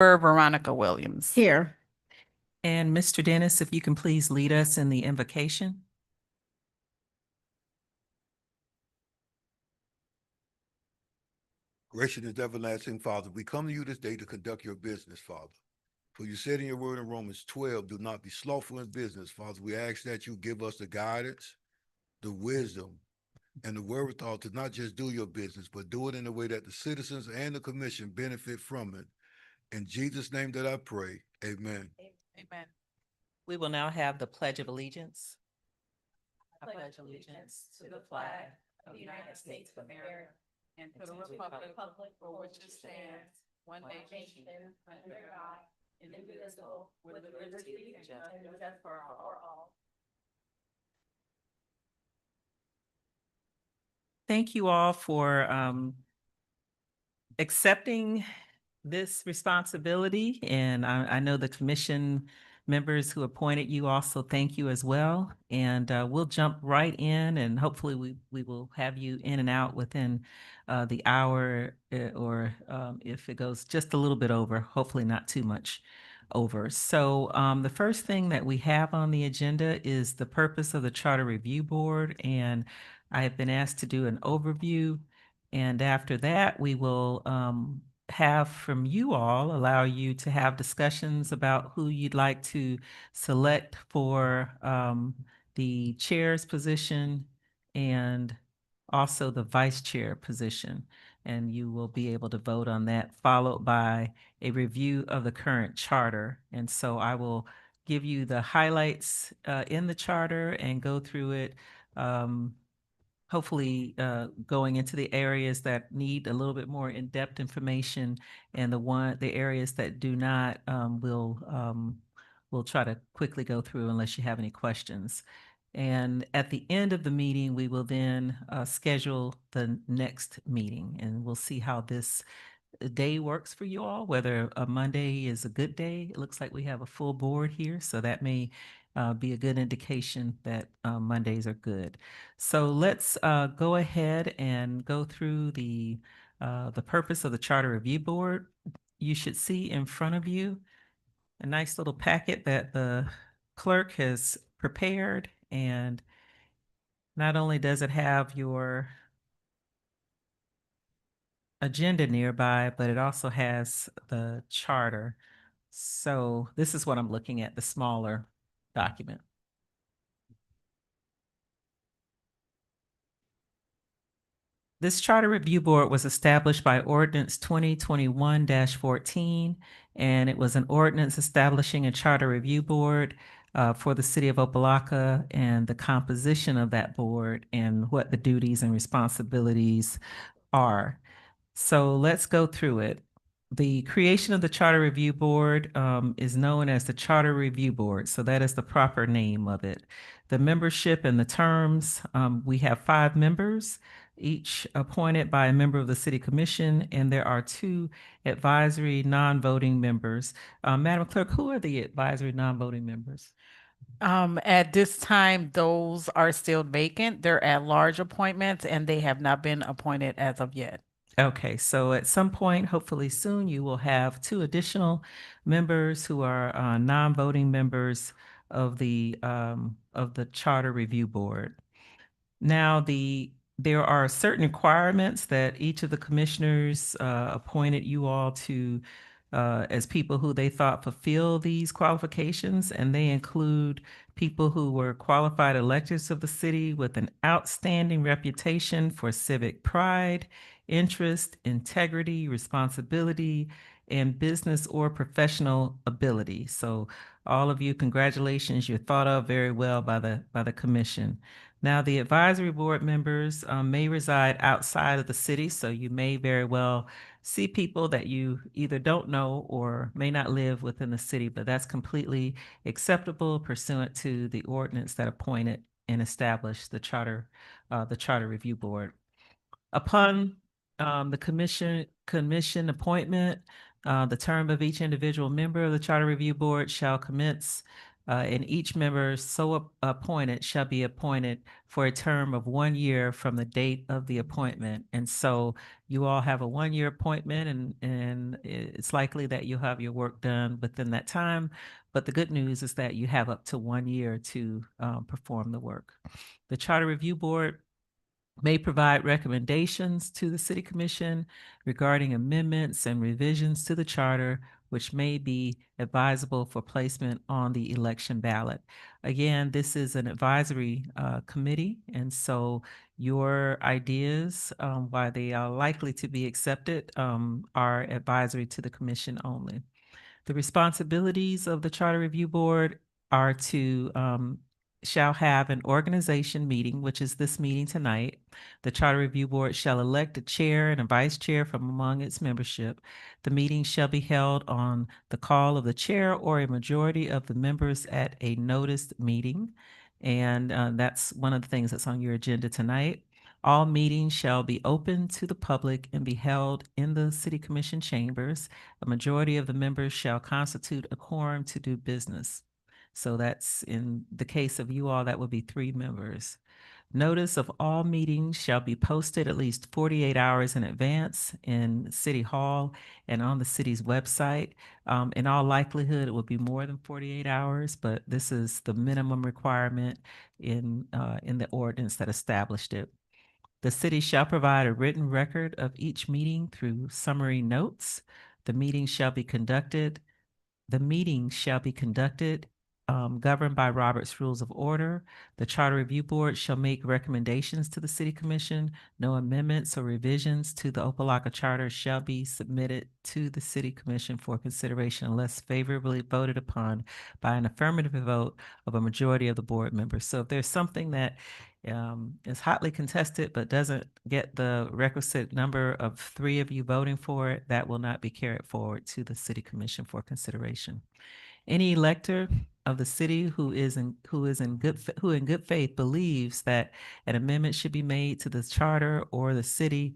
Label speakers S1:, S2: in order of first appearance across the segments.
S1: Veronica Williams.
S2: Here.
S3: And Mr. Dennis, if you can please lead us in the invocation.
S4: Gracious and everlasting Father, we come to you this day to conduct your business, Father. For you said in your word in Romans 12, do not be slothful in business, Father. We ask that you give us the guidance, the wisdom, and the wherewithal to not just do your business, but do it in a way that the citizens and the commission benefit from it. In Jesus' name that I pray, amen.
S1: Amen.
S3: We will now have the Pledge of Allegiance. I pledge allegiance to the flag of the United States of America
S1: And to the republic for which it stands, one nation, under God, indivisible, with liberty and justice for all.
S3: Thank you all for accepting this responsibility. And I know the commission members who appointed you also thank you as well. And we'll jump right in, and hopefully we will have you in and out within the hour, or if it goes just a little bit over, hopefully not too much over. So the first thing that we have on the agenda is the purpose of the Charter Review Board. And I have been asked to do an overview. And after that, we will have from you all, allow you to have discussions about who you'd like to select for the chair's position and also the vice chair position. And you will be able to vote on that, followed by a review of the current charter. And so I will give you the highlights in the charter and go through it, hopefully going into the areas that need a little bit more in-depth information, and the areas that do not, we'll try to quickly go through unless you have any questions. And at the end of the meeting, we will then schedule the next meeting, and we'll see how this day works for you all, whether a Monday is a good day. It looks like we have a full board here, so that may be a good indication that Mondays are good. So let's go ahead and go through the purpose of the Charter Review Board. You should see in front of you a nice little packet that the clerk has prepared, and not only does it have your agenda nearby, but it also has the charter. So this is what I'm looking at, the smaller document. This Charter Review Board was established by Ordinance 2021-14, and it was an ordinance establishing a Charter Review Board for the city of Opa-locka, and the composition of that board and what the duties and responsibilities are. So let's go through it. The creation of the Charter Review Board is known as the Charter Review Board, so that is the proper name of it. The membership and the terms, we have 5 members, each appointed by a member of the City Commission, and there are 2 advisory non-voting members. Madam Clerk, who are the advisory non-voting members?
S1: At this time, those are still vacant. They're at-large appointments, and they have not been appointed as of yet.
S3: Okay, so at some point, hopefully soon, you will have 2 additional members who are non-voting members of the Charter Review Board. Now, there are certain requirements that each of the commissioners appointed you all to as people who they thought fulfill these qualifications, and they include people who were qualified electors of the city with an outstanding reputation for civic pride, interest, integrity, responsibility, and business or professional ability. So all of you, congratulations, you're thought of very well by the commission. Now, the advisory board members may reside outside of the city, so you may very well see people that you either don't know or may not live within the city, but that's completely acceptable pursuant to the ordinance that appointed and established the Charter Review Board. Upon the commission appointment, the term of each individual member of the Charter Review Board shall commence and each member appointed shall be appointed for a term of 1 year from the date of the appointment. And so you all have a 1 year appointment, and it's likely that you'll have your work done within that time. But the good news is that you have up to 1 year to perform the work. The Charter Review Board may provide recommendations to the City Commission regarding amendments and revisions to the charter, which may be advisable for placement on the election ballot. Again, this is an advisory committee, and so your ideas, while they are likely to be accepted, are advisory to the commission only. The responsibilities of the Charter Review Board are to shall have an organization meeting, which is this meeting tonight. The Charter Review Board shall elect a chair and a vice chair from among its membership. The meeting shall be held on the call of the chair or a majority of the members at a noticed meeting. And that's one of the things that's on your agenda tonight. All meetings shall be open to the public and be held in the City Commission chambers. A majority of the members shall constitute a quorum to do business. So that's in the case of you all, that would be 3 members. Notice of all meetings shall be posted at least 48 hours in advance in City Hall and on the city's website. In all likelihood, it will be more than 48 hours, but this is the minimum requirement in the ordinance that established it. The city shall provide a written record of each meeting through summary notes. The meeting shall be conducted governed by Robert's Rules of Order. The Charter Review Board shall make recommendations to the City Commission. No amendments or revisions to the Opa-locka Charter shall be submitted to the City Commission for consideration unless favorably voted upon by an affirmative vote of a majority of the board members. So if there's something that is hotly contested but doesn't get the requisite number of 3 of you voting for it, that will not be carried forward to the City Commission for consideration. Any elector of the city who in good faith believes that an amendment should be made to the charter or the city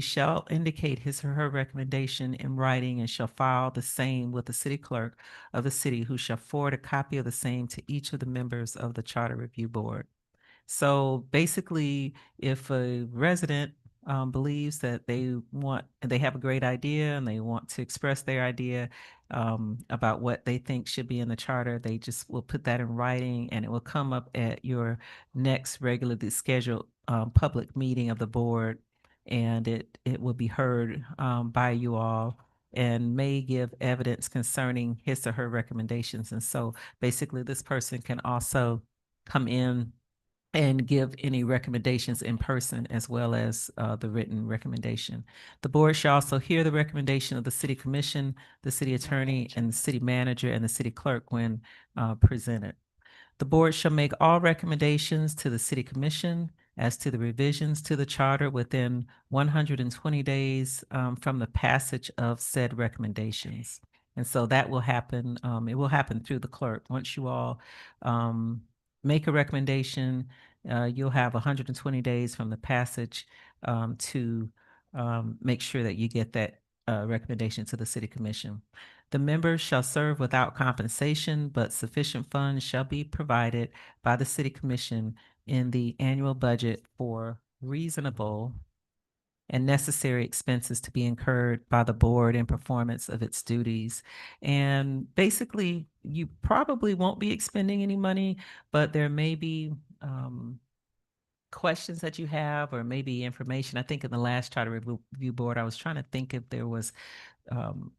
S3: shall indicate his or her recommendation in writing and shall file the same with the city clerk of the city, who shall forward a copy of the same to each of the members of the Charter Review Board. So basically, if a resident believes that they have a great idea and they want to express their idea about what they think should be in the charter, they just will put that in writing, and it will come up at your next regularly scheduled public meeting of the board, and it will be heard by you all and may give evidence concerning his or her recommendations. And so basically, this person can also come in and give any recommendations in person as well as the written recommendation. The board shall also hear the recommendation of the city commission, the city attorney, and the city manager and the city clerk when presented. The board shall make all recommendations to the city commission as to the revisions to the charter within 120 days from the passage of said recommendations. And so that will happen, it will happen through the clerk. Once you all make a recommendation, you'll have 120 days from the passage to make sure that you get that recommendation to the city commission. The members shall serve without compensation, but sufficient funds shall be provided by the city commission in the annual budget for reasonable and necessary expenses to be incurred by the board in performance of its duties. And basically, you probably won't be expending any money, but there may be questions that you have or maybe information. I think in the last Charter Review Board, I was trying to think if there was um,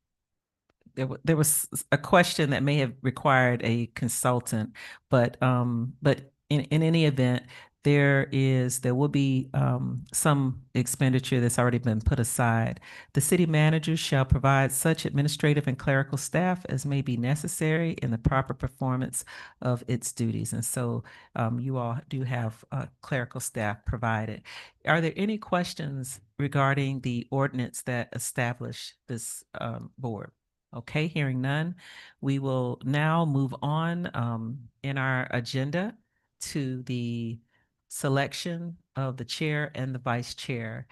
S3: there was a question that may have required a consultant, but in any event, there will be some expenditure that's already been put aside. The city manager shall provide such administrative and clerical staff as may be necessary in the proper performance of its duties. And so you all do have clerical staff provided. Are there any questions regarding the ordinance that established this board? Okay, hearing none, we will now move on in our agenda to the selection of the chair and the vice chair.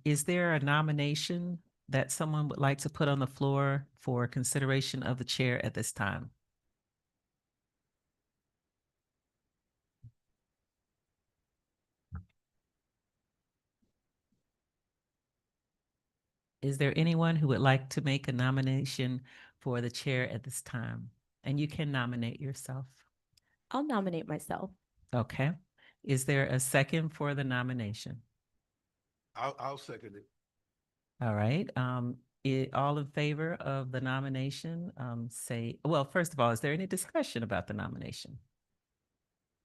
S3: Is there a nomination that someone would like to put on the floor for consideration of the chair at this time? Is there anyone who would like to make a nomination for the chair at this time? And you can nominate yourself.
S2: I'll nominate myself.
S3: Okay. Is there a second for the nomination?
S4: I'll second it.
S3: All right. All in favor of the nomination, say, well, first of all, is there any discussion about the nomination?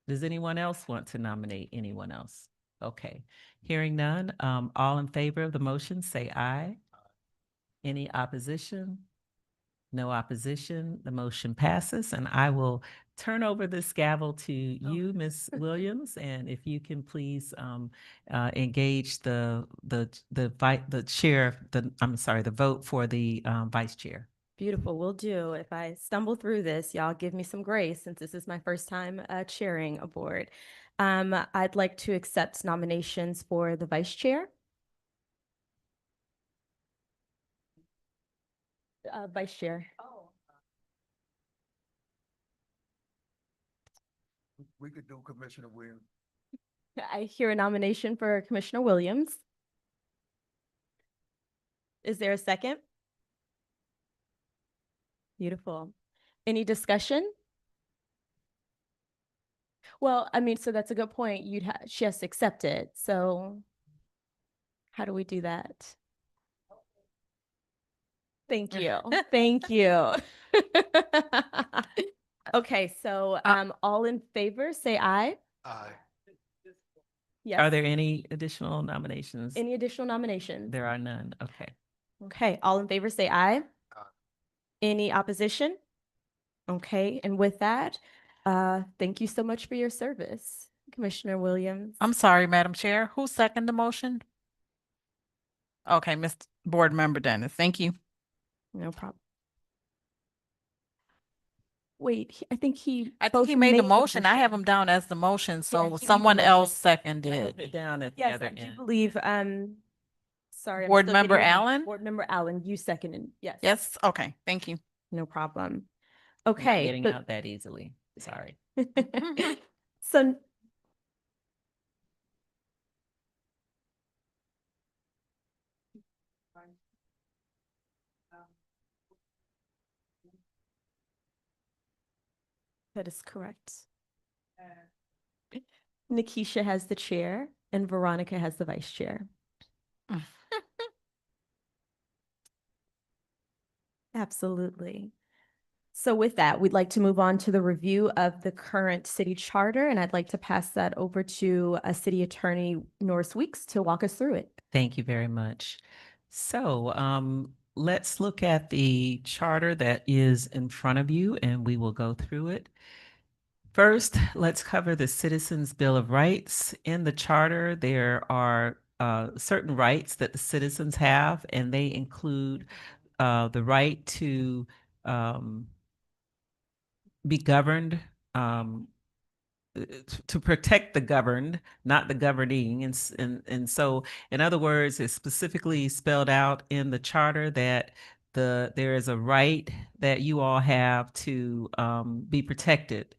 S3: Does anyone else want to nominate anyone else? Okay. Hearing none, all in favor of the motion, say aye. Any opposition? No opposition. The motion passes, and I will turn over this gavel to you, Ms. Williams, and if you can please engage the chair. The vote for the vice chair.
S2: Beautiful, will do. If I stumble through this, y'all give me some grace since this is my first time chairing a board. I'd like to accept nominations for the vice chair. Vice chair.
S4: We could do Commissioner Williams.
S2: I hear a nomination for Commissioner Williams. Is there a second? Beautiful. Any discussion? Well, I mean, so that's a good point. She has to accept it. So how do we do that? Thank you. Thank you. Okay, so all in favor, say aye.
S4: Aye.
S2: Yes.
S3: Are there any additional nominations?
S2: Any additional nominations?
S3: There are none. Okay.
S2: Okay, all in favor, say aye.
S4: Aye.
S2: Any opposition? Okay, and with that, thank you so much for your service, Commissioner Williams.
S1: I'm sorry, Madam Chair. Who seconded the motion? Okay, Mr. Board Member Dennis, thank you.
S2: No problem. Wait, I think he.
S1: I think
S2: both
S1: he made the
S2: the
S1: motion. I have him down as the motion, so
S2: he made the
S1: someone else
S2: motion.
S3: I put
S1: seconded.
S3: it down at the
S2: Yes,
S3: other
S2: I do
S3: end.
S2: believe, sorry. I'm
S1: Board
S2: still
S1: Member
S2: getting-
S1: Allen?
S2: Board Member Allen, you seconded, yes.
S1: Yes, okay, thank you.
S2: No problem.
S3: Not
S2: Okay.
S3: getting
S2: so-
S3: out that easily. Sorry.
S2: So. That is correct. Nikisha has the chair and Veronica has the vice chair. Absolutely. So with that, we'd like to move on to the review of the current city charter, and I'd like to pass that over to City Attorney Norris Weeks to walk us through it.
S3: Thank you very much. So let's look at the charter that is in front of you, and we will go through it. First, let's cover the Citizens' Bill of Rights. In the charter, there are certain rights that the citizens have, and they include the right to be governed, to protect the governed, not the governing. And so, in other words, it's specifically spelled out in the charter that there is a right that you all have to be protected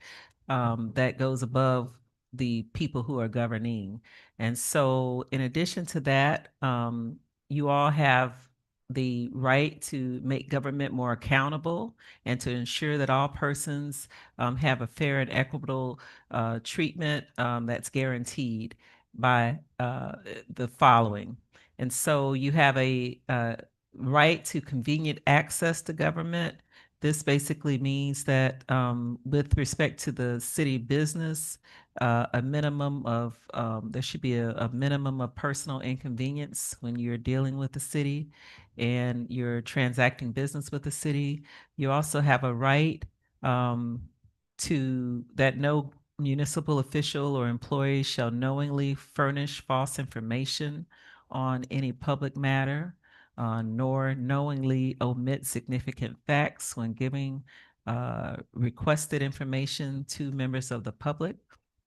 S3: that goes above the people who are governing. And so, in addition to that, you all have the right to make government more accountable and to ensure that all persons have a fair and equitable treatment that's guaranteed by the following. And so you have a right to convenient access to government. This basically means that with respect to the city business, a minimum of, there should be a minimum of personal inconvenience when you're dealing with the city and you're transacting business with the city. You also have a right to that no municipal official or employee shall knowingly furnish false information on any public matter, nor knowingly omit significant facts when giving requested information to members of the public.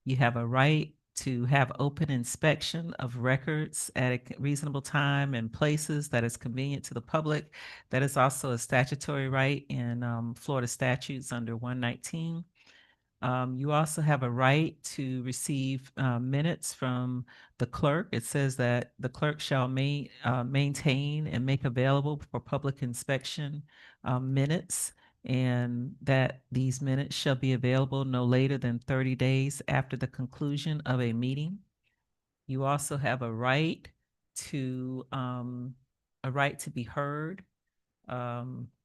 S3: You have a right to have open inspection of records at a reasonable time and places that is convenient to the public. That is also a statutory right in Florida statutes under 119. You also have a right to receive minutes from the clerk. It says that the clerk shall maintain and make available for public inspection minutes, and that these minutes shall be available no later than 30 days after the conclusion of a meeting. You also have to a right to be heard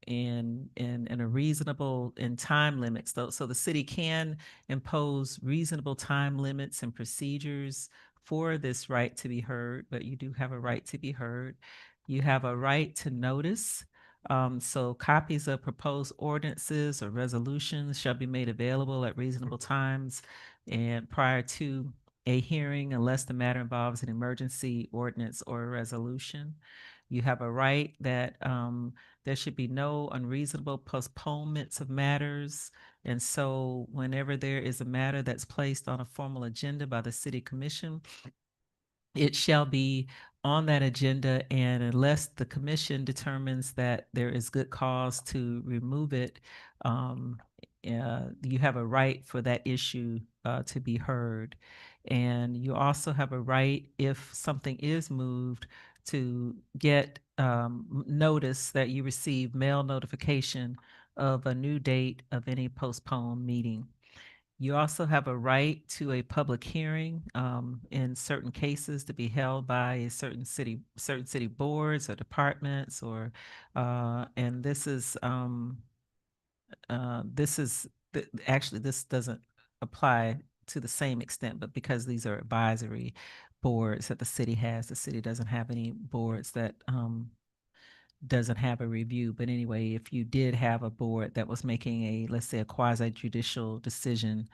S3: in a reasonable in time limits. So the city can impose reasonable time limits and procedures for this right to be heard, but you do have a right to be heard. You have a right to notice. So copies of proposed ordinances or resolutions shall be made available at reasonable times and prior to a hearing unless the matter involves an emergency ordinance or a resolution. You have a right that there should be no unreasonable postponements of matters. And so whenever there is a matter that's placed on a formal agenda by the city commission, it shall be on that agenda, and unless the commission determines that there is good cause to remove it, you have a right for that issue to be heard. And you also have a right, if something is moved, to get notice that you receive mail notification of a new date of any postponed meeting. You also have a right to a public hearing in certain cases to be held by a certain city boards or departments, or and actually this doesn't apply to the same extent, but because these are advisory boards that the city has, the city doesn't have any boards that doesn't have a review. But anyway, if you did have a board that was making a, let's say, a quasi judicial decision,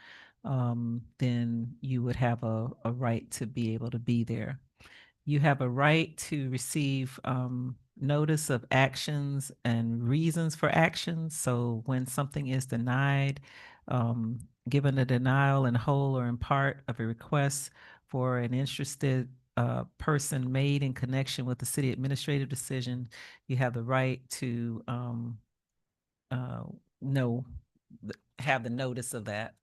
S3: then you would have a right to be able to be there. You have a right to receive notice of actions and reasons for actions. So when something is denied, um, given a denial in whole or in part of a request for an interested person made in connection with the city administrative decision, you have the right to uh, know, have the notice of that,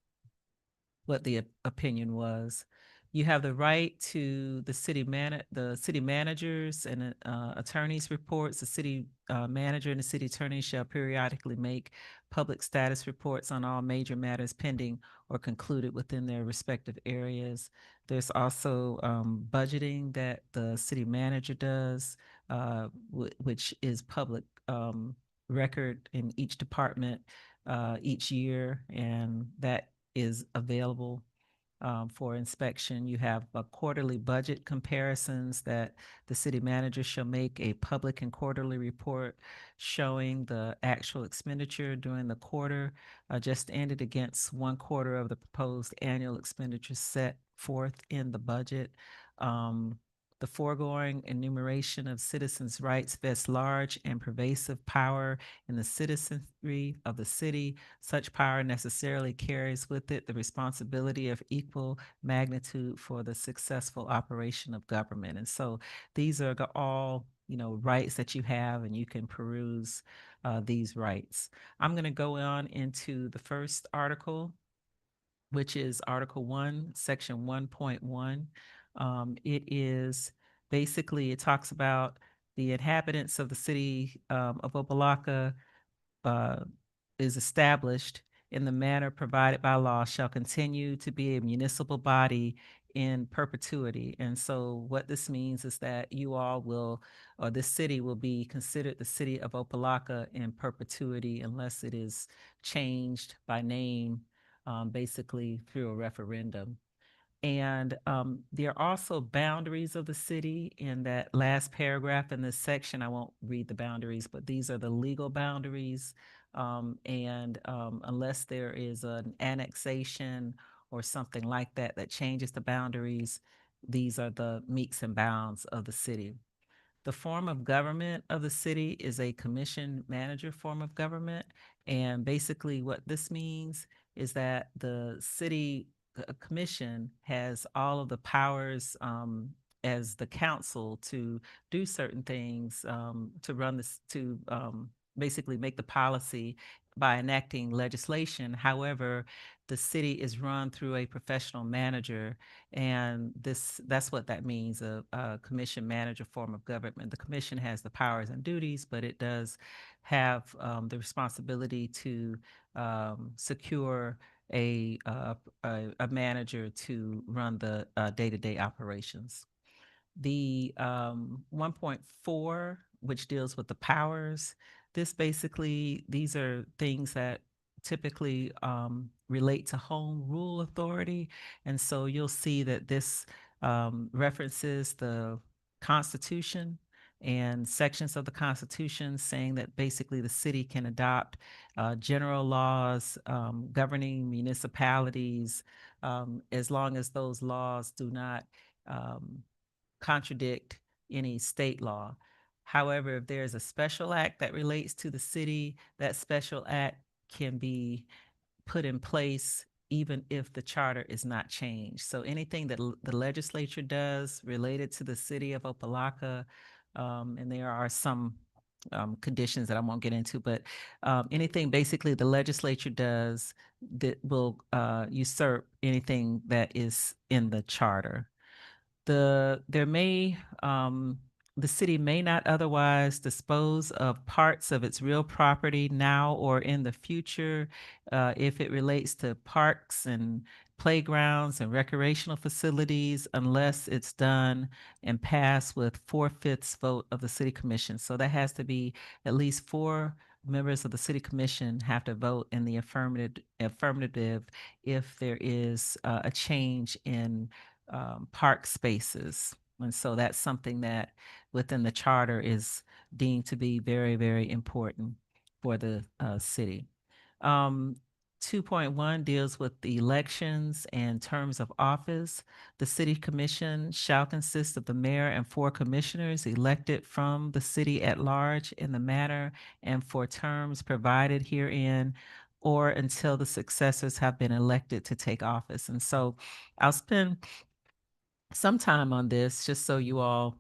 S3: what the opinion was. You have the right to the city managers and attorneys reports. The city manager and the city attorney shall periodically make public status reports on all major matters pending or concluded within their respective areas. There's also budgeting that the city manager does, which is public record in each department each year, and that is available for inspection. You have quarterly budget comparisons that the city manager shall make a public and quarterly report showing the actual expenditure during the quarter just ended against 1/4 of the proposed annual expenditure set forth in the budget. The foregoing enumeration of citizens' rights vests large and pervasive power in the citizenry of the city. Such power necessarily carries with it the responsibility of equal magnitude for the successful operation of government. And so these are all, rights that you have, and you can peruse these rights. I'm going to go on into the first article, which is Article 1, Section 1.1. It talks about the inhabitants of the city of Opa-locka uh, is established in the manner provided by law shall continue to be a municipal body in perpetuity. And so what this means is that you all will, or this city will be considered the city of Opa-locka in perpetuity unless it is changed by name, basically through a referendum. And there are also boundaries of the city in that last paragraph in this section. I won't read the boundaries, but these are the legal boundaries. Unless there is an annexation or something like that that changes the boundaries, these are the metes and bounds of the city. The form of government of the city is a commission manager form of government. And basically what this means is that the city commission has all of the powers as the council to do certain things, to run this, to basically make the policy by enacting legislation. However, the city is run through a professional manager, and that's what that means, a commission manager form of government. The commission has the powers and duties, but it does have the responsibility to secure a manager to run the day-to-day operations. The 1.4, which deals with the powers, these are things that typically relate to home rule authority. And so you'll see that this references the Constitution and sections of the Constitution saying that basically the city can adopt general laws governing municipalities as long as those laws do not contradict any state law. However, if there's a special act that relates to the city, that special act can be put in place even if the charter is not changed. So anything that the legislature does related to the city of Opa-locka, and there are some conditions that I won't get into, but anything basically the legislature does that will usurp anything that is in the charter. There may the city may not otherwise dispose of parts of its real property now or in the future if it relates to parks and playgrounds and recreational facilities unless it's done and passed with 4/5 vote of the city commission. So that has to be at least 4 members of the city commission have to vote in the affirmative if there is a change in park spaces. And so that's something that within the charter is deemed to be very, very important for the city. 2.1 deals with the elections and terms of office. The city commission shall consist of the mayor and 4 commissioners elected from the city at large in the manner and for terms provided herein or until the successors have been elected to take office. And so I'll spend some time on this just so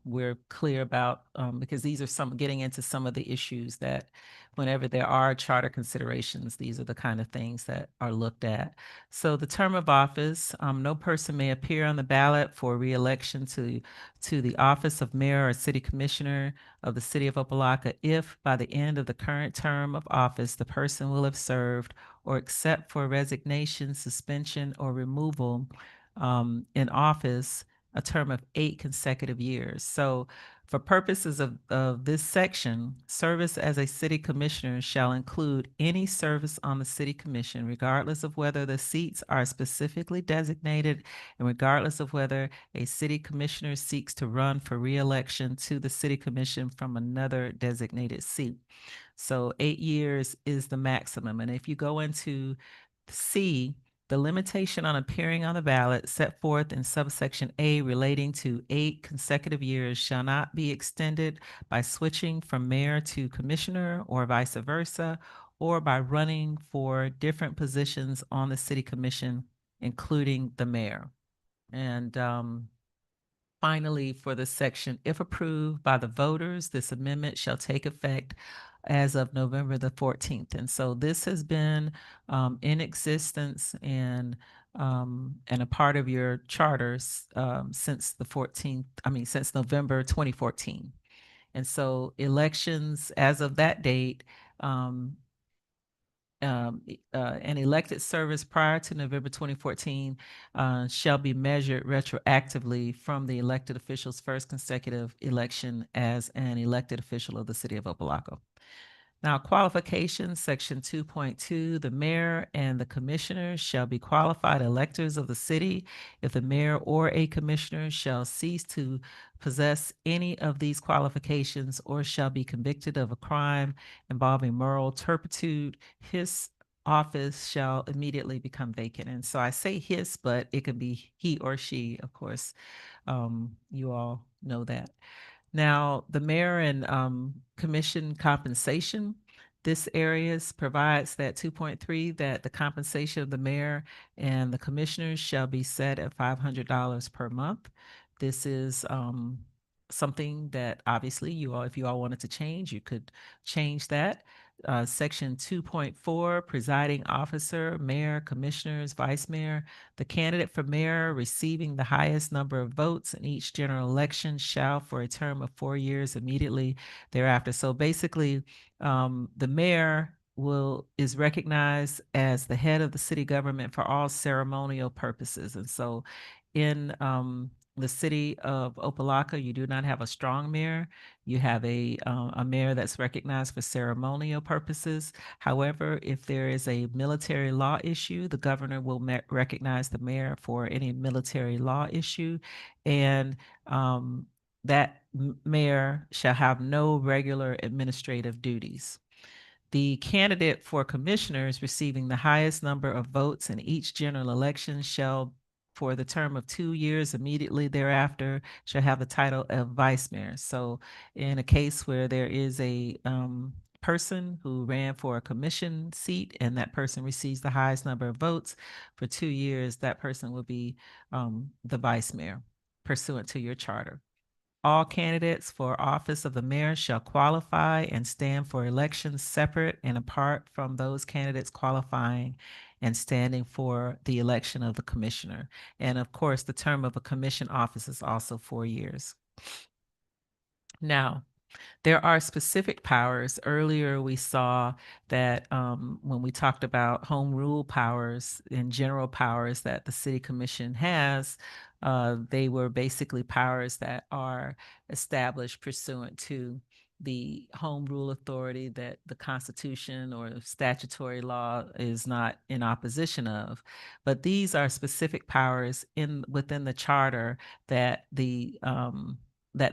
S3: we're clear about because these are getting into some of the issues that whenever there are charter considerations, these are the kind of things that are looked at. So the term of office, no person may appear on the ballot for re-election to the office of mayor or city commissioner of the city of Opa-locka if by the end of the current term of office the person will have served or except for resignation, suspension, or removal in office a term of 8 consecutive years. So for purposes of this section, service as a city commissioner shall include any service on the city commission, regardless of whether the seats are specifically designated and regardless of whether a city commissioner seeks to run for re-election to the city commission from another designated seat. So 8 years is the maximum. And if you go into C, the limitation on appearing on the ballot set forth in subsection A relating to 8 consecutive years shall not be extended by switching from mayor to commissioner or vice versa, or by running for different positions on the city commission, including the mayor. And finally, for this section, if approved by the voters, this amendment shall take effect as of November the 14th. And so this has been in existence and a part of your charters since the 14th, since November 2014. And so elections as of that date, an elected service prior to November 2014 shall be measured retroactively from the elected official's first consecutive election as an elected official of the city of Opa-locka. Now, qualifications, section 2.2, the mayor and the commissioners shall be qualified electors of the city if the mayor or a commissioner shall cease to possess any of these qualifications or shall be convicted of a crime involving moral turpitude, his office shall immediately become vacant. And so I say his, but it could be he or she, of course. You all know that. Now, the mayor and commission compensation, this areas provides that 2.3 that the compensation of the mayor and the commissioners shall be set at $500 per month. This is something that obviously if you all wanted to change, you could change that. Section 2.4, presiding officer, mayor, commissioners, vice mayor. The candidate for mayor receiving the highest number of votes in each general election shall for a term of 4 years immediately thereafter. So basically, the mayor is recognized as the head of the city government for all ceremonial purposes. And so in the city of Opa-locka, you do not have a strong mayor. You have a mayor that's recognized for ceremonial purposes. However, if there is a military law issue, the governor will recognize the mayor for any military law issue, and that mayor shall have no regular administrative duties. The candidate for commissioners receiving the highest number of votes in each general election shall, for the term of 2 years immediately thereafter, shall have the title of vice mayor. So in a case where there is a person who ran for a commission seat and that person receives the highest number of votes for 2 years, that person will be the vice mayor pursuant to your charter. All candidates for office of the mayor shall qualify and stand for elections separate and apart from those candidates qualifying and standing for the election of the commissioner. And of course, the term of a commission office is also 4 years. Now, there are specific powers. Earlier, we saw that when we talked about home rule powers and general powers that the city commission has, they were basically powers that are established pursuant to the home rule authority that the Constitution or statutory law is not in opposition of. But these are specific powers within the charter that the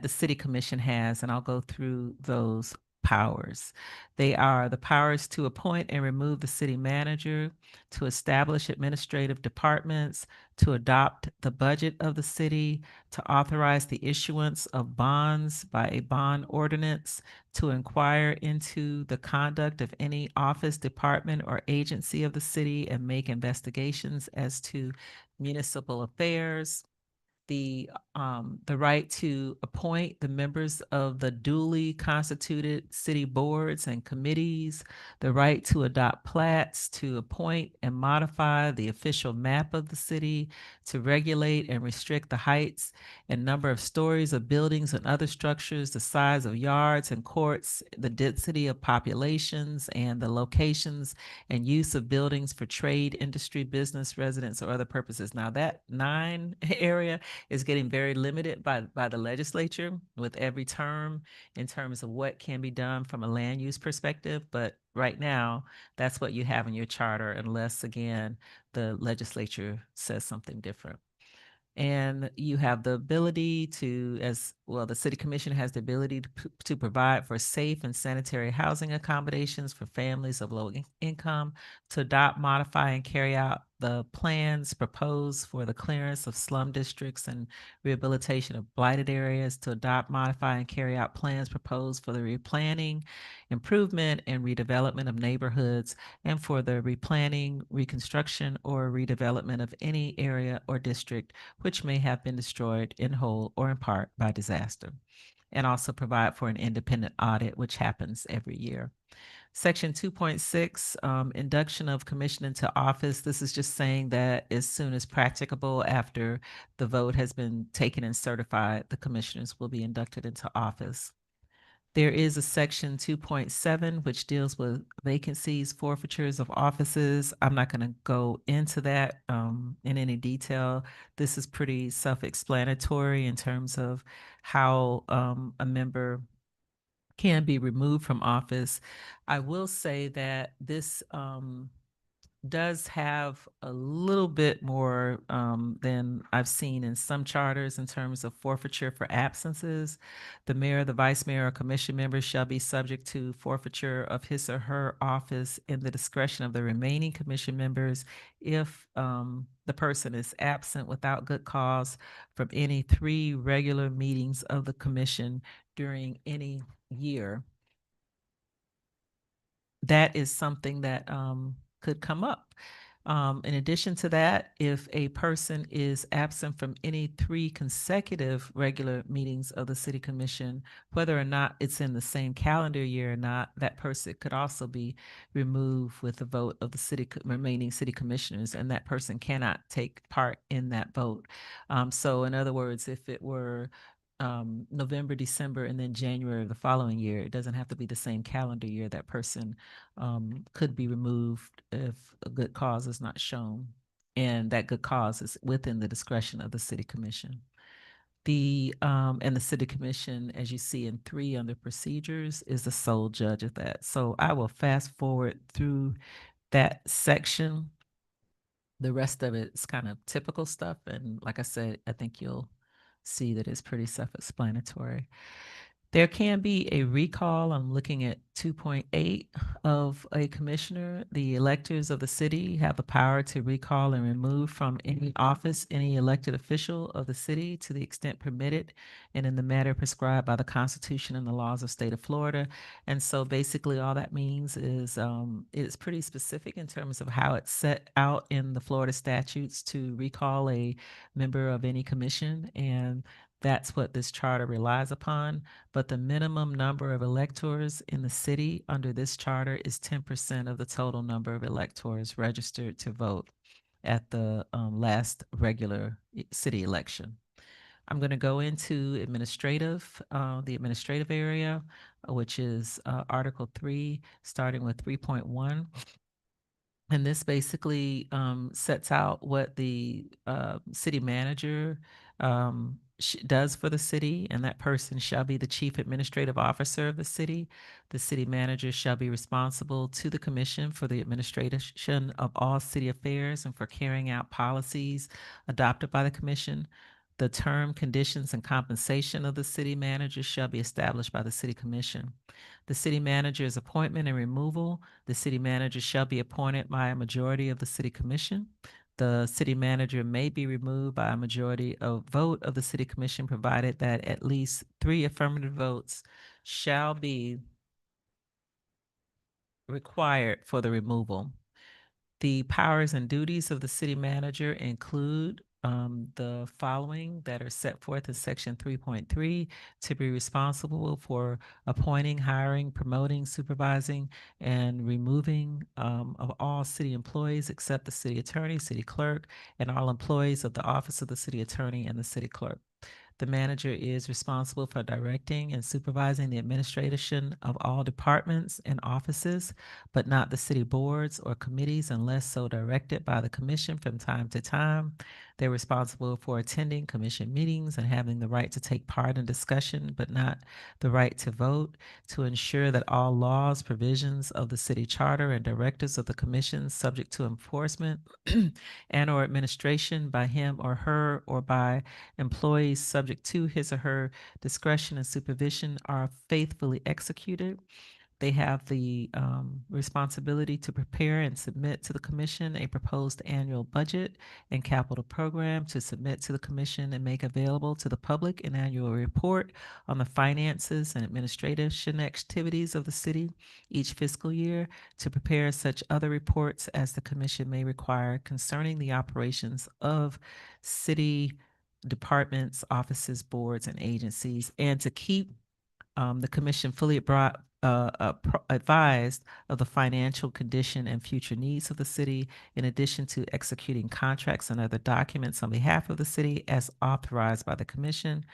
S3: city commission has, and I'll go through those powers. They are the powers to appoint and remove the city manager, to establish administrative departments, to adopt the budget of the city, to authorize the issuance of bonds by a bond ordinance, to inquire into the conduct of any office, department, or agency of the city and make investigations as to municipal affairs, the right to appoint the members of the duly constituted city boards and committees, the right to adopt plats, to appoint and modify the official map of the city, to regulate and restrict the heights and number of stories of buildings and other structures, the size of yards and courts, the density of populations, and the locations and use of buildings for trade, industry, business, residence, or other purposes. Now that 9 area is getting very limited by the legislature with every term in terms of what can be done from a land use perspective. But right now, that's what you have in your charter, unless, again, the legislature says something different. And you have the ability to, as well, the city commission has the ability to provide for safe and sanitary housing accommodations for families of low income, to adopt, modify, and carry out the plans proposed for the clearance of slum districts and rehabilitation of blighted areas, to adopt, modify, and carry out plans proposed for the replanning, improvement, and redevelopment of neighborhoods, and for the replanning, reconstruction, or redevelopment of any area or district which may have been destroyed in whole or in part by disaster, and also provide for an independent audit, which happens every year. Section 2.6, induction of commission into office. This is just saying that as soon as practicable after the vote has been taken and certified, the commissioners will be inducted into office. There is a section 2.7, which deals with vacancies, forfeitures of offices. I'm not going to go into that in any detail. This is pretty self-explanatory in terms of how a member can be removed from office. I will say that this does have a little bit more than I've seen in some charters in terms of forfeiture for absences. The mayor, the vice mayor, or commission members shall be subject to forfeiture of his or her office in the discretion of the remaining commission members if the person is absent without good cause from any 3 regular meetings of the commission during any year. That is something that could come up. In addition to that, if a person is absent from any 3 consecutive regular meetings of the City Commission, whether or not it's in the same calendar year or not, that person could also be removed with the vote of the remaining city commissioners, and that person cannot take part in that vote. So in other words, if it were November, December, and then January of the following year, it doesn't have to be the same calendar year. That person could be removed if a good cause is not shown, and that good cause is within the discretion of the city commission. And the city commission, as you see in 3 under procedures, is the sole judge of that. So I will fast forward through that section. The rest of it is kind of typical stuff, and like I said, I think you'll see that it's pretty self-explanatory. There can be a recall. I'm looking at 2.8 of a commissioner. The electors of the city have the power to recall and remove from any office any elected official of the city to the extent permitted and in the manner prescribed by the Constitution and the laws of state of Florida. And so basically all that means is it's pretty specific in terms of how it's set out in the Florida statutes to recall a member of any commission. And that's what this charter relies upon. But the minimum number of electors in the city under this charter is 10% of the total number of electors registered to vote at the last regular city election. I'm going to go into the administrative area, which is Article 3, starting with 3.1. And this basically sets out what the city manager does for the city, and that person shall be the chief administrative officer of the city. The city manager shall be responsible to the commission for the administration of all city affairs and for carrying out policies adopted by the commission. The term, conditions, and compensation of the city manager shall be established by the city commission. The city manager's appointment and removal. The city manager shall be appointed by a majority of the city commission. The city manager may be removed by a majority of vote of the city commission, provided that at least 3 affirmative votes shall be required for the removal. The powers and duties of the city manager include the following that are set forth in section 3.3: to be responsible for appointing, hiring, promoting, supervising, and removing of all city employees except the city attorney, city clerk, and all employees of the office of the city attorney and the city clerk. The manager is responsible for directing and supervising the administration of all departments and offices, but not the city boards or committees unless so directed by the commission from time to time. They're responsible for attending commission meetings and having the right to take part in discussion, but not the right to vote, to ensure that all laws, provisions of the city charter, and directives of the commission subject to enforcement and or administration by him or her or by employees subject to his or her discretion and supervision are faithfully executed. They have the responsibility to prepare and submit to the commission a proposed annual budget and capital program, to submit to the commission and make available to the public an annual report on the finances and administration activities of the city each fiscal year, to prepare such other reports as the commission may require concerning the operations of city departments, offices, boards, and agencies, and to keep the commission fully advised of the financial condition and future needs of the city, in addition to executing contracts and other documents on behalf of the city as authorized by the commission.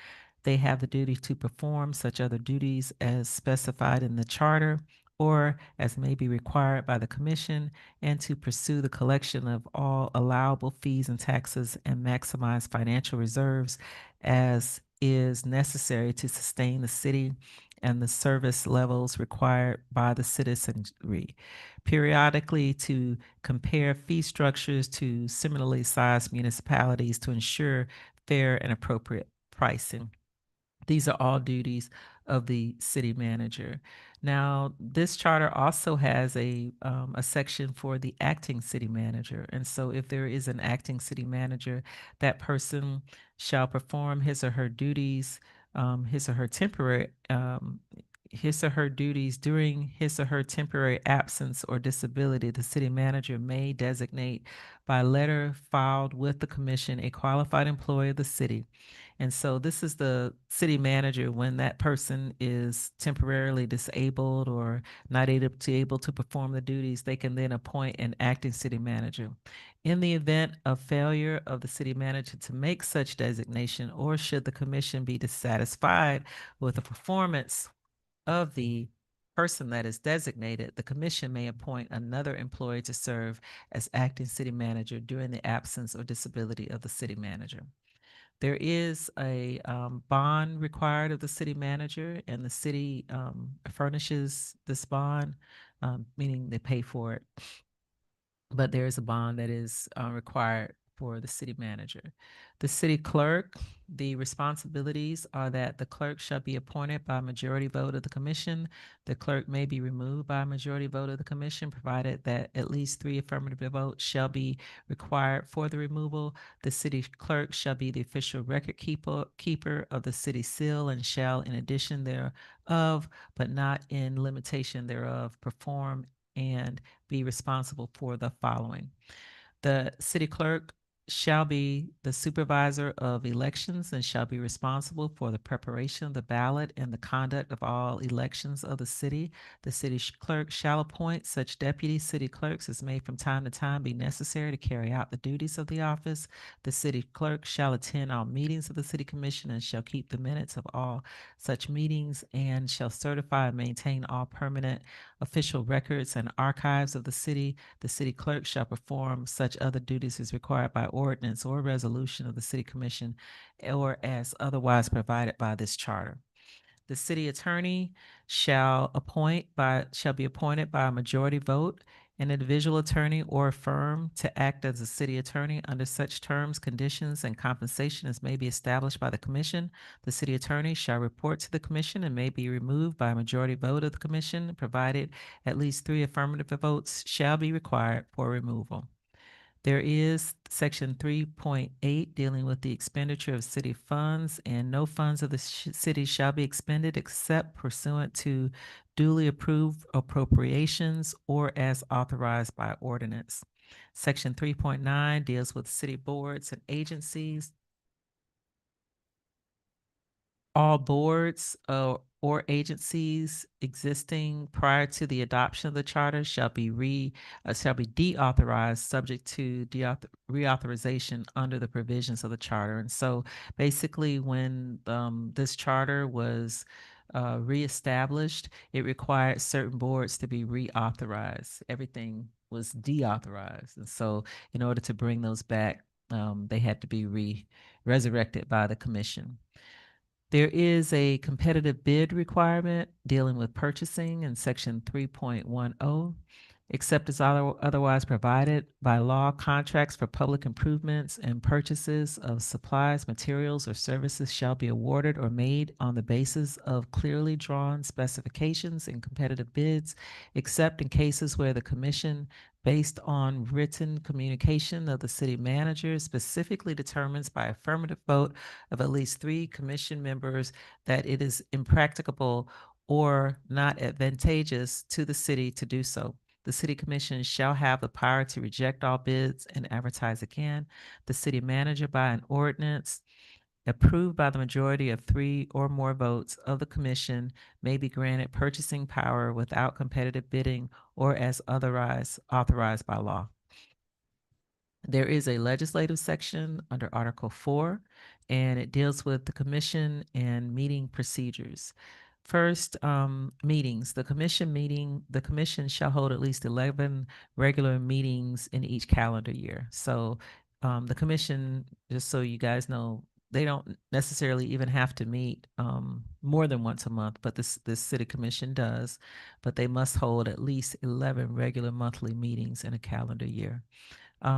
S3: They have the duty to perform such other duties as specified in the charter or as may be required by the commission, and to pursue the collection of all allowable fees and taxes and maximize financial reserves as is necessary to sustain the city and the service levels required by the citizenry. Periodically to compare fee structures to similarly sized municipalities to ensure fair and appropriate pricing. These are all duties of the city manager. Now, this charter also has a section for the acting city manager. And so if there is an acting city manager, that person shall perform his or her duties, his or her temporary his or her duties during his or her temporary absence or disability, the city manager may designate by letter filed with the commission a qualified employee of the city. And so this is the city manager when that person is temporarily disabled or not able to perform the duties, they can then appoint an acting city manager. In the event of failure of the city manager to make such designation, or should the commission be dissatisfied with the performance of the person that is designated, the commission may appoint another employee to serve as acting city manager during the absence or disability of the city manager. There is a bond required of the city manager, and the city furnishes this bond, meaning they pay for it. But there is a bond that is required for the city manager. The city clerk, the responsibilities are that the clerk shall be appointed by a majority vote of the commission. The clerk may be removed by a majority vote of the commission, provided that at least 3 affirmative votes shall be required for the removal. The city clerk shall be the official record keeper of the city seal, and shall, in addition thereof, but not in limitation thereof, perform and be responsible for the following. The city clerk shall be the supervisor of elections and shall be responsible for the preparation of the ballot and the conduct of all elections of the city. The city clerk shall appoint such deputy city clerks as may from time to time be necessary to carry out the duties of the office. The city clerk shall attend all meetings of the city commission and shall keep the minutes of all such meetings and shall certify and maintain all permanent official records and archives of the city. The city clerk shall perform such other duties as required by ordinance or resolution of the city commission or as otherwise provided by this charter. The city attorney shall be appointed by a majority vote, an individual attorney or a firm to act as a city attorney under such terms, conditions, and compensation as may be established by the commission. The city attorney shall report to the commission and may be removed by a majority vote of the commission, provided at least 3 affirmative votes shall be required for removal. There is section 3.8 dealing with the expenditure of city funds, and no funds of the city shall be expended except pursuant to duly approved appropriations or as authorized by ordinance. Section 3.9 deals with city boards and agencies. All boards or agencies existing prior to the adoption of the charter shall be deauthorized, subject to reauthorization under the provisions of the charter. And so, basically, when this charter was reestablished, it required certain boards to be reauthorized. Everything was deauthorized, and so, in order to bring those back, they had to be resurrected by the commission. There is a competitive bid requirement dealing with purchasing in section 3.10. Except as otherwise provided by law, contracts for public improvements and purchases of supplies, materials, or services shall be awarded or made on the basis of clearly drawn specifications in competitive bids, except in cases where the commission, based on written communication of the city manager, specifically determines by affirmative vote of at least 3 commission members that it is impracticable or not advantageous to the city to do so. The city commission shall have the power to reject all bids and advertise again. The city manager, by an ordinance approved by the majority of 3 or more votes of the commission, may be granted purchasing power without competitive bidding or as otherwise authorized by law. There is a legislative section under Article 4, and it deals with the commission and meeting procedures. First, meetings. The commission shall hold at least 11 regular meetings in each calendar year. So the commission, just so you guys know, they don't necessarily even have to meet more than once a month, but this city commission does. But they must hold at least 11 regular monthly meetings in a calendar year.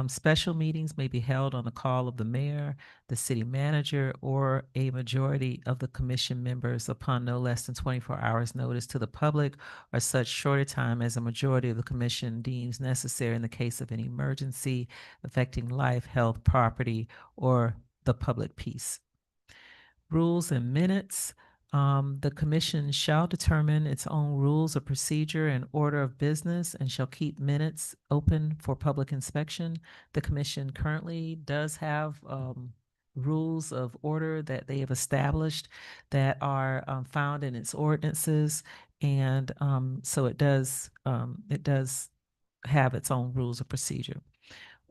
S3: Special meetings may be held on the call of the mayor, the city manager, or a majority of the commission members upon no less than 24 hours notice to the public, or such shorter time as a majority of the commission deems necessary in the case of an emergency affecting life, health, property, or the public peace. Rules and minutes. The commission shall determine its own rules of procedure and order of business and shall keep minutes open for public inspection. The commission currently does have rules of order that they have established that are found in its ordinances. And so it does have its own rules of procedure.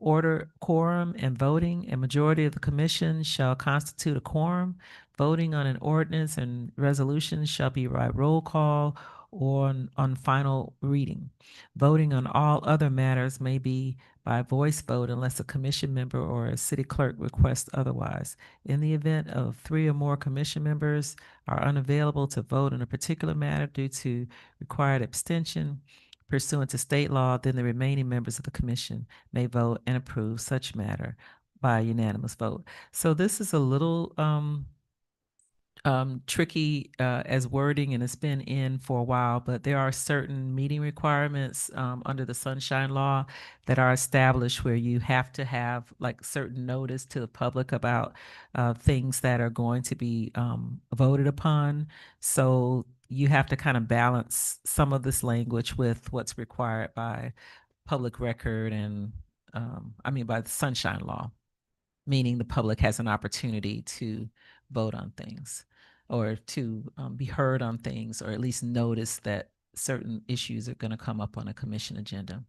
S3: Order, quorum, and voting. A majority of the commission shall constitute a quorum. Voting on an ordinance and resolution shall be by roll call or on final reading. Voting on all other matters may be by voice vote unless a commission member or a city clerk requests otherwise. In the event of 3 or more commission members are unavailable to vote on a particular matter due to required abstention pursuant to state law, then the remaining members of the commission may vote and approve such matter by unanimous vote. So this is a little tricky as wording, and it's been in for a while, but there are certain meeting requirements under the Sunshine Law that are established where you have to have like certain notice to the public about things that are going to be voted upon. So you have to kind of balance some of this language with what's required by public record and by the Sunshine Law, meaning the public has an opportunity to vote on things or to be heard on things, or at least notice that certain issues are going to come up on a commission agenda.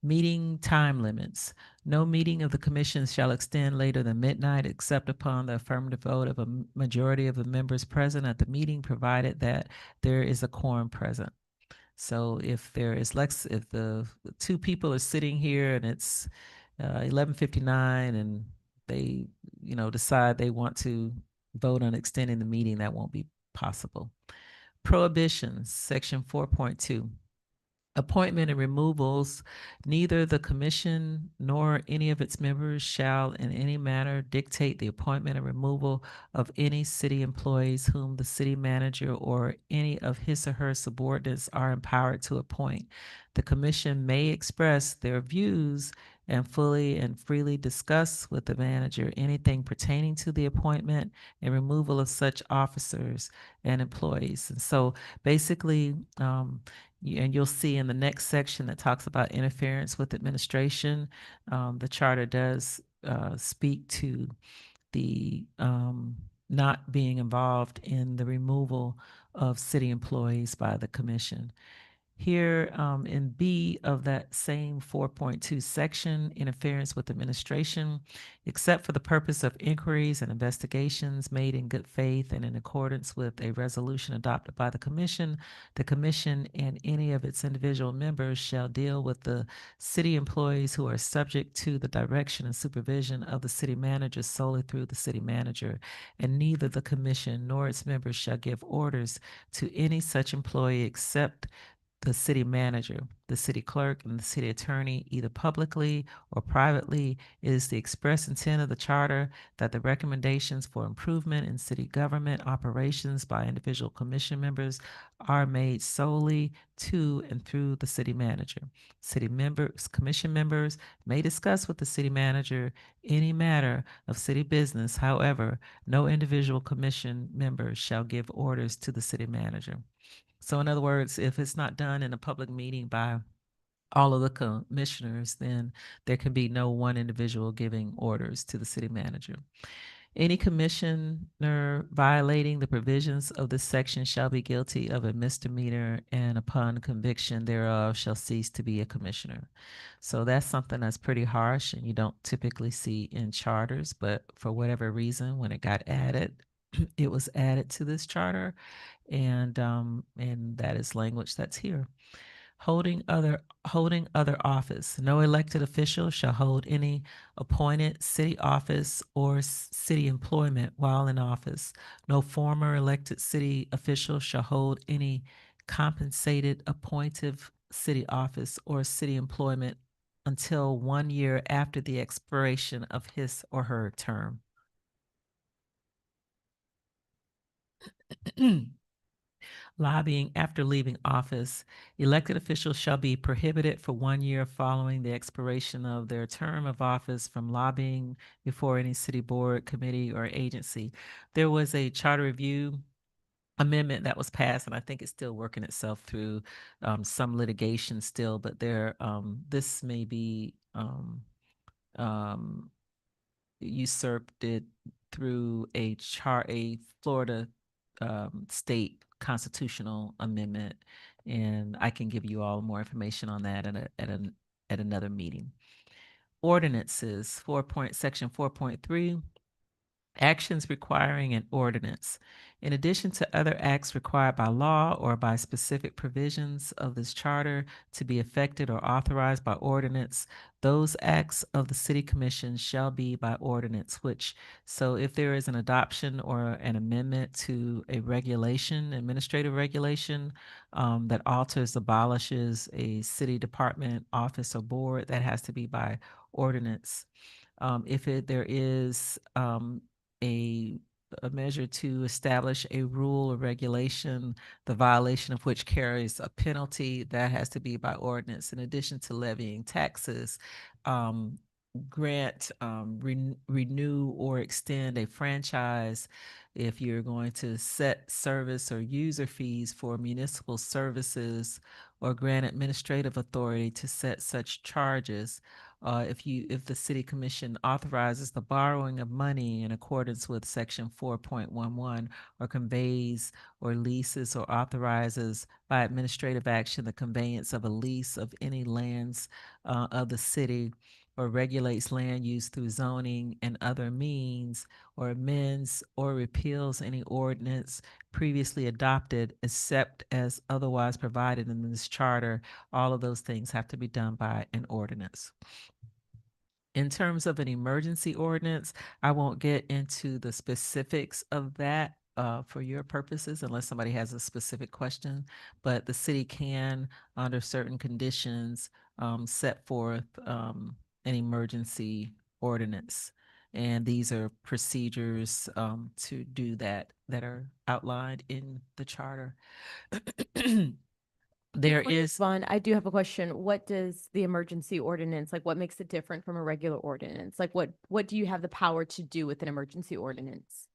S3: Meeting time limits. No meeting of the commission shall extend later than midnight except upon the affirmative vote of a majority of the members present at the meeting, provided that there is a quorum present. So if if the 2 people are sitting here and it's 11:59 and they, decide they want to vote on extending the meeting, that won't be possible. Prohibitions, section 4.2. Appointment and removals. Neither the commission nor any of its members shall in any manner dictate the appointment and removal of any city employees whom the city manager or any of his or her subordinates are empowered to appoint. The commission may express their views and fully and freely discuss with the manager anything pertaining to the appointment and removal of such officers and employees. And so basically, and you'll see in the next section that talks about interference with administration, the charter does speak to the not being involved in the removal of city employees by the commission. Here in B of that same 4.2 section, interference with administration, except for the purpose of inquiries and investigations made in good faith and in accordance with a resolution adopted by the commission and any of its individual members shall deal with the city employees who are subject to the direction and supervision of the city manager solely through the city manager, and neither the commission nor its members shall give orders to any such employee except the city manager, the city clerk, and the city attorney, either publicly or privately. It is the express intent of the charter that the recommendations for improvement in city government operations by individual commission members are made solely to and through the city manager. Commission members may discuss with the city manager any matter of city business. However, no individual commission member shall give orders to the city manager. So in other words, if it's not done in a public meeting by all of the commissioners, then there can be no one individual giving orders to the city manager. Any commissioner violating the provisions of this section shall be guilty of a misdemeanor, and upon conviction thereof shall cease to be a commissioner. So that's something that's pretty harsh and you don't typically see in charters, but for whatever reason, when it got added, it was added to this charter, and that is language that's here. Holding other office. No elected official shall hold any appointed city office or city employment while in office. No former elected city official shall hold any compensated appointive city office or city employment until 1 year after the expiration of his or her term. Lobbying after leaving office. Elected officials shall be prohibited for 1 year following the expiration of their term of office from lobbying before any city board, committee, or agency. There was a charter review amendment that was passed, and I think it's still working itself through some litigation still, but this may be um, usurped it through a Florida state constitutional amendment, and I can give you all more information on that at another meeting. Ordinances, section 4.3. Actions requiring an ordinance. In addition to other acts required by law or by specific provisions of this charter to be effected or authorized by ordinance, those acts of the city commission shall be by ordinance, so if there is an adoption or an amendment to a regulation, administrative regulation, that alters, abolishes a city department, office, or board, that has to be by ordinance. If there is a measure to establish a rule or regulation, the violation of which carries a penalty, that has to be by ordinance. In addition to levying taxes, grant, renew or extend a franchise, if you're going to set service or user fees for municipal services, or grant administrative authority to set such charges. If the city commission authorizes the borrowing of money in accordance with section 4.11, or conveys or leases or authorizes by administrative action the conveyance of a lease of any lands of the city, or regulates land use through zoning and other means, or amends or repeals any ordinance previously adopted except as otherwise provided in this charter, all of those things have to be done by an ordinance. In terms of an emergency ordinance, I won't get into the specifics of that for your purposes unless somebody has a specific question, but the city can, under certain conditions, set forth an emergency ordinance. And these are procedures to do that are outlined in the charter. There
S2: Before you
S3: is.
S2: move on, I do have a question. What does the emergency ordinance, like what makes it different from a regular ordinance? Like what do you have the power to do with an emergency ordinance?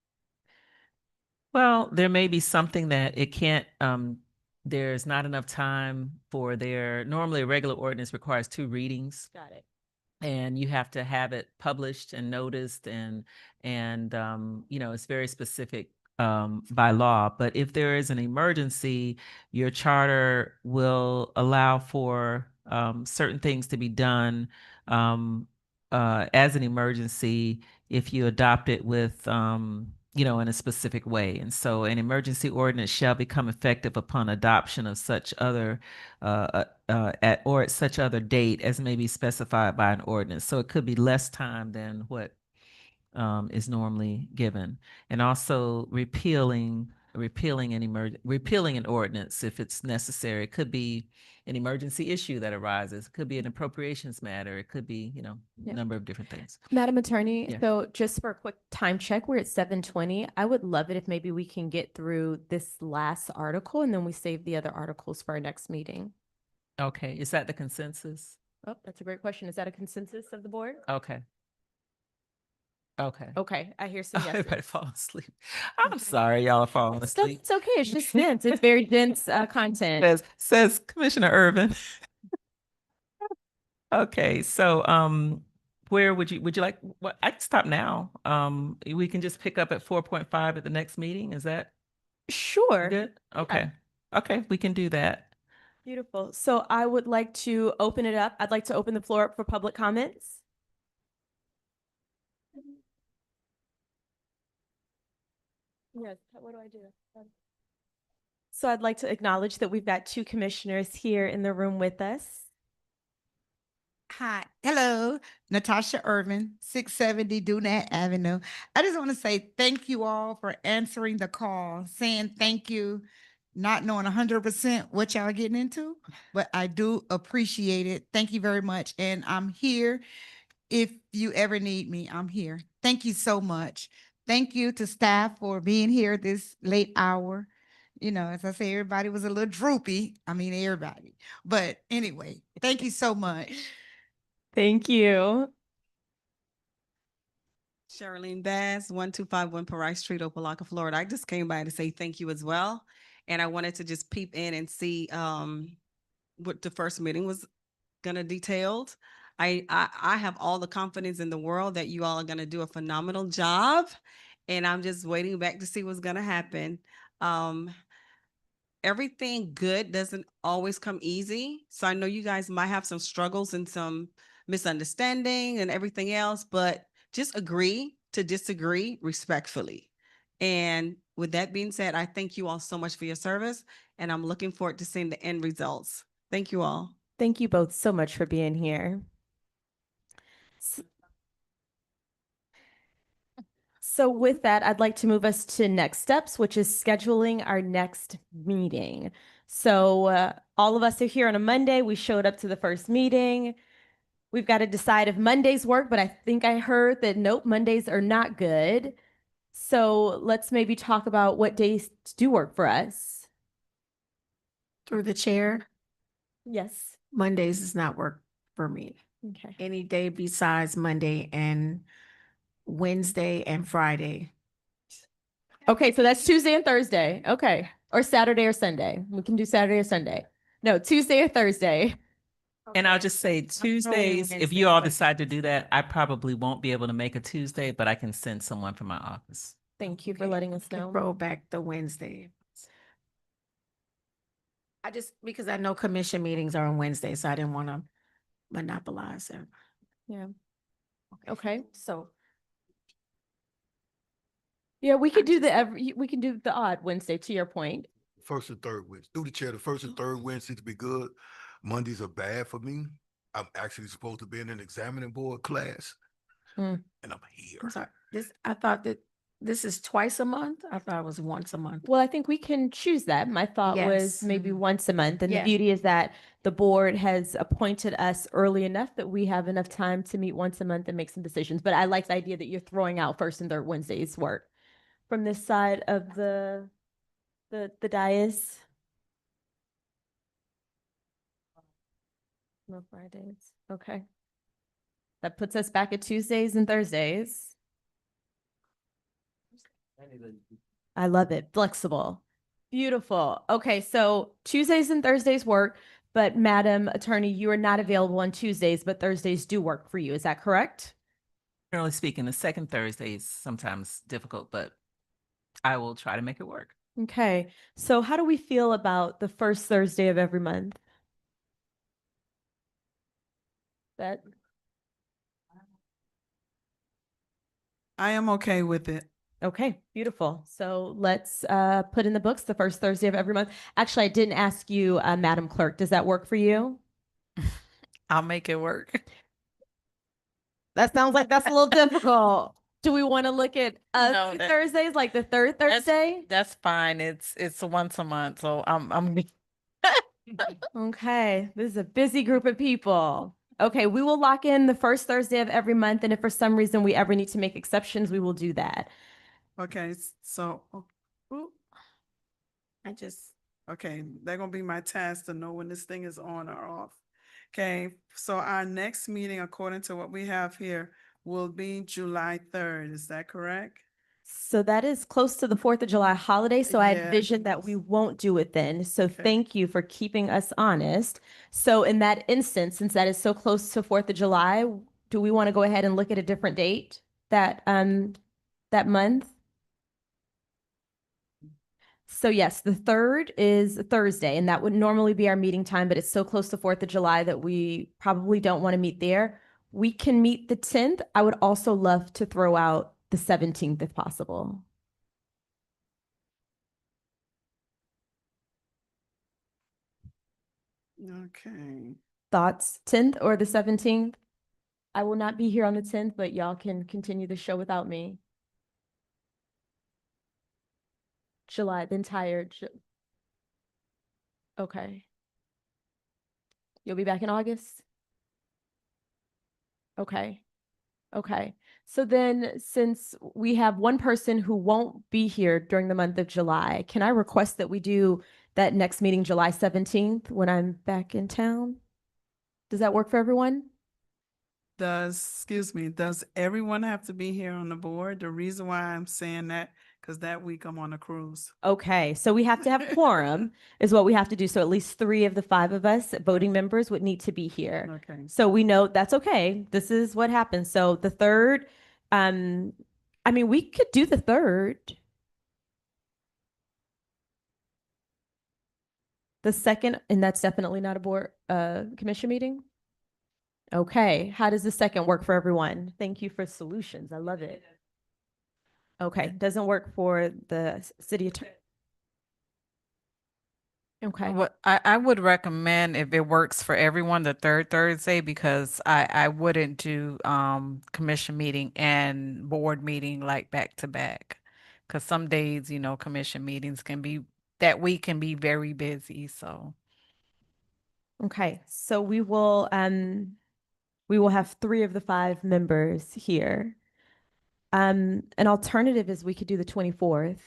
S3: Well, there may be something that it can't, there's not enough time for normally a regular ordinance requires 2 readings.
S2: Got it.
S3: And you have to have it published and noticed, and it's very specific by law. But if there is an emergency, your charter will allow for certain things to be done as an emergency if you adopt it with in a specific way. And so an emergency ordinance shall become effective upon adoption of such other at such other date as may be specified by an ordinance. So it could be less time than what is normally given. And also repealing an ordinance if it's necessary. It could be an emergency issue that arises. It could be an appropriations matter. It could be, a number of different things.
S2: Madam Attorney,
S3: Yeah.
S2: so just for a quick time check, we're at 7:20. I would love it if maybe we can get through this last article and then we save the other articles for our next meeting.
S3: Okay, is that the consensus?
S2: Oh, that's a great question. Is that a consensus of the board?
S3: Okay. Okay.
S2: Okay, I hear some yeses.
S3: Everybody fall asleep. I'm
S2: Okay.
S3: sorry, y'all are falling asleep.
S2: It's okay. It's just dense. It's very dense content.
S3: Says Commissioner Irvin. Okay, so where would you like? Well, I can stop now. We can just pick up at 4.5 at the next meeting. Is that
S2: Sure.
S3: good? Okay. Okay, we can do that.
S2: Beautiful. So I would like to open it up. I'd like to open the floor up for public comments. Yes, what do I do? So I'd like to acknowledge that we've got 2 commissioners here in the room with us.
S5: Hi, hello, Natasha Irvin, 670 Dunat Avenue. I just want to say thank you all for answering the call, saying thank you, not knowing 100% what y'all getting into, but I do appreciate it. Thank you very much. And I'm here. If you ever need me, I'm here. Thank you so much. Thank you to staff for being here this late hour. As I say, everybody was a little droopy. I mean, everybody. But anyway, thank you so much.
S2: Thank you.
S6: Charlene Bass, 1251 Parai Street, Opa-locka, Florida. I just came by to say thank you as well. And I wanted to just peep in and see what the first meeting was gonna detailed. I have all the confidence in the world that you all are gonna do a phenomenal job. And I'm just waiting back to see what's gonna happen. Everything good doesn't always come easy. So I know you guys might have some struggles and some misunderstanding and everything else, but just agree to disagree respectfully. And with that being said, I thank you all so much for your service, and I'm looking forward to seeing the end results. Thank you all.
S2: Thank you both so much for being here. So with that, I'd like to move us to next steps, which is scheduling our next meeting. So all of us are here on a Monday. We showed up to the first meeting. We've got to decide if Mondays work, but I think I heard that nope, Mondays are not good. So let's maybe talk about what days do work for us.
S7: Through the chair,
S2: Yes.
S7: Mondays does not work for me.
S2: Okay.
S7: Any day besides Monday and Wednesday and Friday.
S2: Okay, so that's Tuesday and Thursday. Okay. Or Saturday or Sunday. We can do Saturday or Sunday. No, Tuesday or Thursday.
S3: And I'll just say Tuesdays, if you all decide to do that, I probably won't be able to make a Tuesday, but I can send someone from my office.
S2: Thank you for letting us know.
S7: Roll back the Wednesday. Because I know commission meetings are on Wednesday, so I didn't want to monopolize them.
S2: Yeah. Okay.
S7: So
S2: Yeah, we could do we can do the odd Wednesday to your point.
S4: First and third Wednesday. Through the chair, the first and third Wednesday to be good. Mondays are bad for me. I'm actually supposed to be in an examining board class.
S2: Mm.
S4: And I'm here.
S7: I'm sorry. I thought that this is twice a month. I thought it was once a month.
S2: Well, I think we can choose that. My thought was
S7: Yes.
S2: maybe once a month. And the
S7: Yes.
S2: beauty is that the board has appointed us early enough that we have enough time to meet once a month and make some decisions. But I like the idea that you're throwing out first and third Wednesdays work. From this side of the dais. No Fridays. Okay. That puts us back at Tuesdays and Thursdays. I love it. Flexible. Beautiful. Okay, so Tuesdays and Thursdays work, but Madam Attorney, you are not available on Tuesdays, but Thursdays do work for you. Is that correct?
S3: Generally speaking, the second Thursday is sometimes difficult, but I will try to make it work.
S2: Okay, so how do we feel about the first Thursday of every month? That
S6: I am okay with it.
S2: okay, beautiful. So let's put in the books the first Thursday of every month. Actually, I didn't ask you, Madam Clerk. Does that work for you?
S1: I'll make it work.
S2: That sounds like that's a little difficult. Do we want to look at
S1: No,
S2: Thursdays, like the third Thursday?
S1: That's fine. It's once a month, so I'm
S2: Okay, this is a busy group of people. Okay, we will lock in the first Thursday of every month, and if for some reason we ever need to make exceptions, we will do that.
S6: Okay, so, okay, they're gonna be my task to know when this thing is on or off. Okay, so our next meeting, according to what we have here, will be July 3rd. Is that correct?
S2: So that is close to the 4th of July holiday, so I
S6: Yeah.
S2: envision that we won't do it then. So
S6: Okay.
S2: thank you for keeping us honest. So in that instance, since that is so close to 4th of July, do we want to go ahead and look at a different date that month? So yes, the 3rd is a Thursday, and that would normally be our meeting time, but it's so close to 4th of July that we probably don't want to meet there. We can meet the 10th. I would also love to throw out the 17th if possible.
S6: Okay.
S2: Thoughts, 10th or the 17th? I will not be here on the 10th, but y'all can continue the show without me. July, the entire, okay. You'll be back in August? Okay. Okay. So then, since we have one person who won't be here during the month of July, can I request that we do that next meeting July 17th when I'm back in town? Does that work for everyone?
S8: does everyone have to be here on the board? The reason why I'm saying that, because that week I'm on a cruise.
S2: Okay, so we have to have quorum is what we have to do. So at least 3 of the 5 of us voting members would need to be here.
S8: Okay.
S2: So we know that's okay. This is what happens. So the third, I mean, we could do the third. The second, and that's definitely not a board commission meeting. Okay, how does the second work for everyone? Thank you for solutions. I love it. Okay, doesn't work for the city attorney. Okay,
S9: What I would recommend if it works for everyone, the third Thursday, because I wouldn't do commission meeting and board meeting like back to back. Cause some days, you know, commission meetings can be, that week can be very busy, so.
S2: okay. So we will have 3 of the 5 members here. An alternative is we could do the 24th.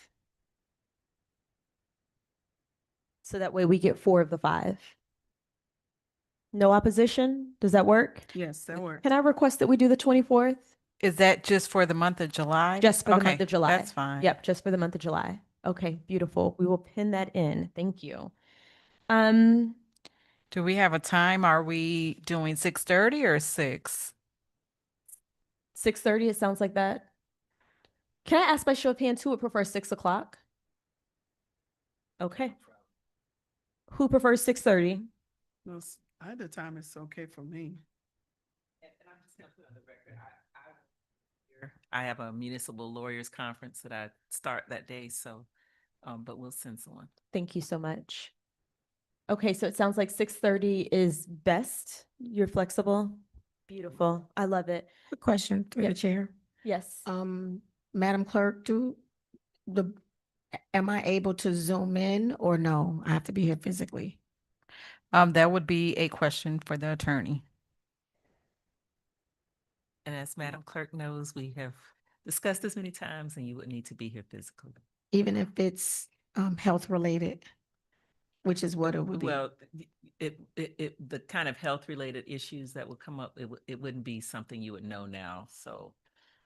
S2: So that way we get 4 of the 5. No opposition? Does that work?
S8: Yes, that works.
S2: Can I request that we do the 24th?
S9: Is that just for the month of July?
S2: Just for the month
S9: Okay,
S2: of July.
S9: That's fine.
S2: Yep, just for the month of July. Okay, beautiful. We will pin that in. Thank you. Um,
S9: Do we have a time? Are we doing 6:30 or 6?
S2: 6:30, it sounds like that. Can I ask by show of hands who would prefer 6 o'clock? Okay. Who prefers 6:30?
S8: No, either time is okay for me.
S3: And I'm just gonna put on the record, I have a municipal lawyers conference that I start that day, so, but we'll send someone.
S2: Thank you so much. Okay, so it sounds like 6:30 is best. You're flexible. Beautiful. I love it.
S7: Quick question through the
S2: Yep.
S7: chair.
S2: Yes.
S7: Madam Clerk, am I able to zoom in or no? I have to be here physically.
S9: That would be a question for the attorney.
S3: And as Madam Clerk knows, we have discussed this many times and you would need to be here physically.
S7: Even if it's health related, which is what it would be.
S3: Well, the kind of health-related issues that would come up, it wouldn't be something you would know now, so.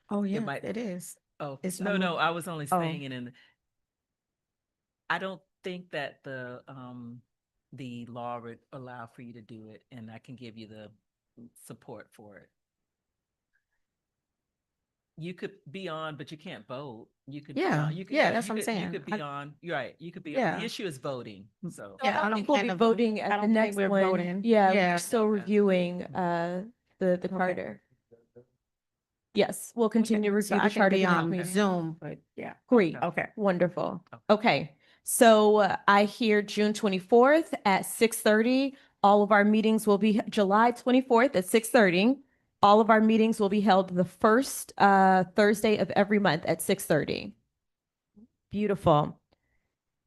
S7: Oh, yeah,
S3: might-
S7: it is.
S3: Oh,
S7: It's
S3: no,
S7: not-
S3: I was only
S7: Oh.
S3: saying it in, I don't think that the law would allow for you to do it, and I can give you the support for it. You could be on, but you can't vote. You could. be
S7: Yeah,
S3: on- you could-
S7: yeah, that's
S3: you
S7: what I'm
S3: could-
S7: saying.
S3: You could be on, you're right, you could be,
S7: Yeah.
S3: the issue is voting, so.
S2: So I don't think we'll
S7: plan
S2: be
S7: to-
S2: voting
S7: I
S2: at the
S7: don't think
S2: next
S7: we're
S2: one.
S7: voting.
S2: Yeah,
S7: Yeah.
S2: we're still reviewing the charter. Yes, we'll continue to
S7: So
S2: review
S7: I
S2: the
S7: can
S2: charter.
S7: be
S2: the next
S7: on
S2: meeting.
S7: Zoom, but yeah.
S2: Great.
S7: Okay.
S2: Wonderful.
S3: Oh.
S2: Okay. So I hear June 24th at 6:30. All of our meetings will be July 24th at 6:30. All of our meetings will be held the first Thursday of every month at 6:30. Beautiful.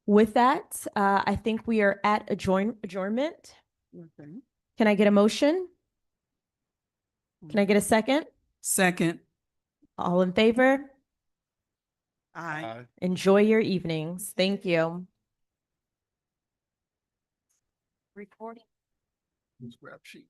S2: With that, I think we are at adjournment.
S8: Okay.
S2: Can I get a motion? Can I get a second?
S8: Second.
S2: All in favor?
S8: Aye.
S2: Enjoy your evenings. Thank you.
S4: Grab sheet.